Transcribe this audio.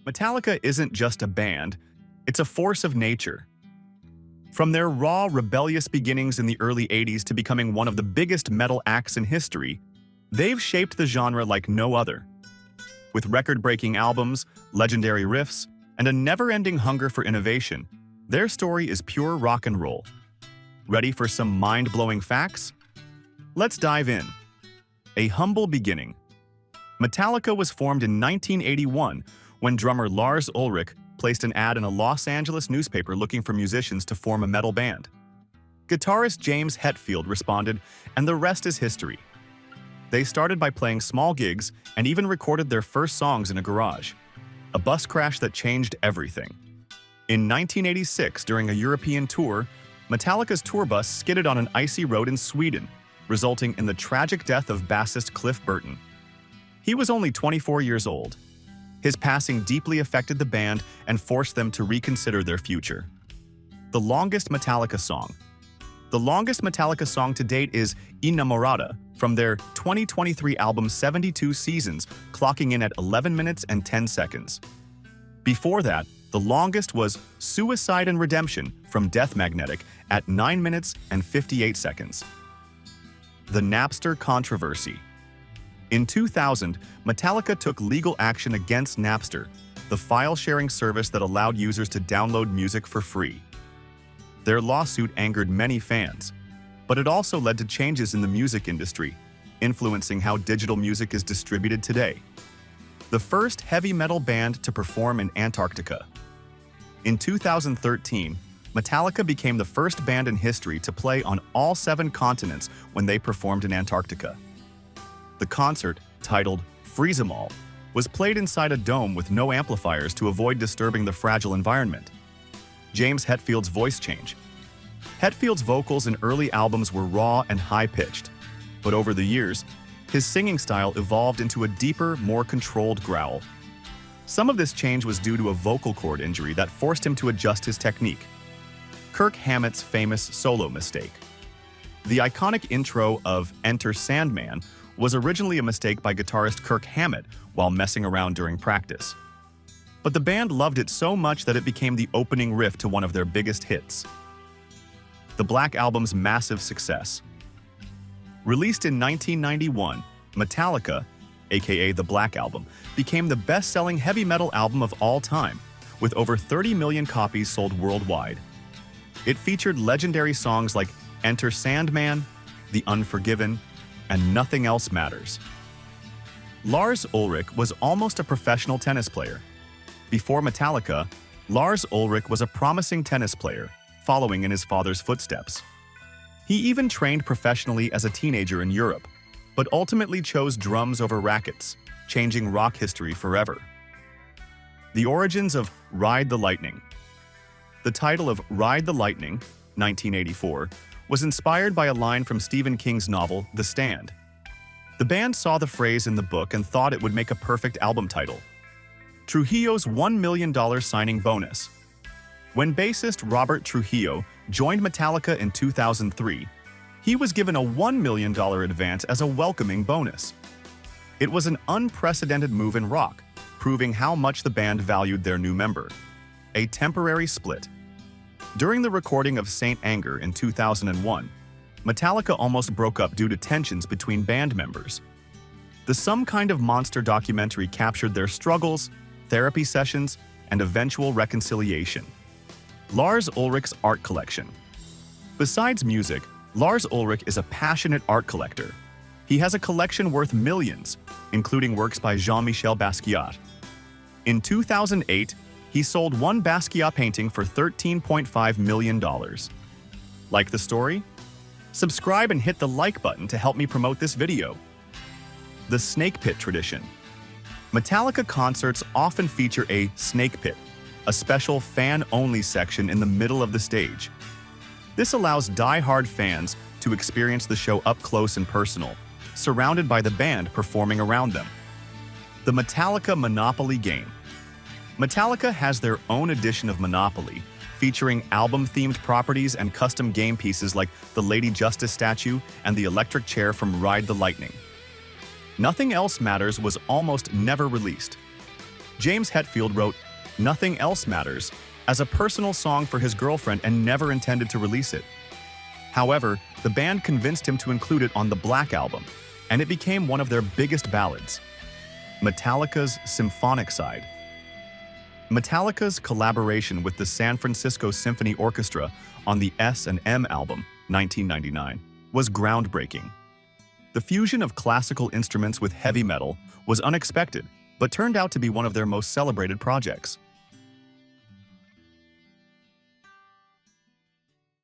Metallica isn't just a band, it's a force of nature. From their raw, rebellious beginnings in the early 80s to becoming one of the biggest metal acts in history, they've shaped the genre like no other. With record-breaking albums, legendary riffs, and a never-ending hunger for innovation, their story is pure rock and roll. Ready for some mind-blowing facts? Let's dive in. A humble beginning. Metallica was formed in 1981 when drummer Lars Ulrich placed an ad in a Los Angeles newspaper looking for musicians to form a metal band. Guitarist James Hetfield responded, and the rest is history. They started by playing small gigs and even recorded their first songs in a garage, a bus crash that changed everything. In 1986, during a European tour, Metallica's tour bus skidded on an icy road in Sweden, resulting in the tragic death of bassist Cliff Burton. He was only 24 years old. His passing deeply affected the band and forced them to reconsider their future. The longest Metallica song. The longest Metallica song to date is Innamorata from their 2023 album 72 Seasons, clocking in at 11 minutes and 10 seconds. Before that, the longest was Suicide and Redemption from Death Magnetic at 9 minutes and 58 seconds. The Napster controversy. In 2000, Metallica took legal action against Napster, the file-sharing service that allowed users to download music for free. Their lawsuit angered many fans, but it also led to changes in the music industry, influencing how digital music is distributed today. The first heavy metal band to perform in Antarctica. In 2013, Metallica became the first band in history to play on all 7 continents when they performed in Antarctica. The concert, titled Freeze 'Em All, was played inside a dome with no amplifiers to avoid disturbing the fragile environment. James Hetfield's voice change. Hetfield's vocals in early albums were raw and high-pitched, but over the years, his singing style evolved into a deeper, more controlled growl. Some of this change was due to a vocal cord injury that forced him to adjust his technique. Kirk Hammett's famous solo mistake. The iconic intro of Enter Sandman was originally a mistake by guitarist Kirk Hammett while messing around during practice. But the band loved it so much that it became the opening riff to one of their biggest hits. The Black Album's massive success. Released in 1991, Metallica, aka The Black Album, became the best-selling heavy metal album of all time, with over 30 million copies sold worldwide. It featured legendary songs like Enter Sandman, The Unforgiven, and Nothing Else Matters. Lars Ulrich was almost a professional tennis player. Before Metallica, Lars Ulrich was a promising tennis player, following in his father's footsteps. He even trained professionally as a teenager in Europe, but ultimately chose drums over rackets, changing rock history forever. The origins of Ride the Lightning. The title of Ride the Lightning, 1984, was inspired by a line from Stephen King's novel, The Stand. The band saw the phrase in the book and thought it would make a perfect album title. Trujillo's $1 million signing bonus. When bassist Robert Trujillo joined Metallica in 2003, he was given a $1 million advance as a welcoming bonus. It was an unprecedented move in rock, proving how much the band valued their new member. A temporary split. During the recording of Saint Anger in 2001, Metallica almost broke up due to tensions between band members. The Some Kind of Monster documentary captured their struggles, therapy sessions, and eventual reconciliation. Lars Ulrich's art collection. Besides music, Lars Ulrich is a passionate art collector. He has a collection worth millions, including works by Jean-Michel Basquiat. In 2008, he sold one Basquiat painting for $13.5 million. Like the story? Subscribe and hit the like button to help me promote this video. The Snake Pit tradition. Metallica concerts often feature a snake pit, a special fan-only section in the middle of the stage. This allows die-hard fans to experience the show up close and personal, surrounded by the band performing around them. The Metallica Monopoly game. Metallica has their own edition of Monopoly, featuring album-themed properties and custom game pieces like the Lady Justice statue and the electric chair from Ride the Lightning. Nothing Else Matters was almost never released. James Hetfield wrote "Nothing Else Matters" as a personal song for his girlfriend and never intended to release it. However, the band convinced him to include it on the Black Album, and it became one of their biggest ballads. Metallica's symphonic side. Metallica's collaboration with the San Francisco Symphony Orchestra on the S&M album, 1999, was groundbreaking. The fusion of classical instruments with heavy metal was unexpected, but turned out to be one of their most celebrated projects.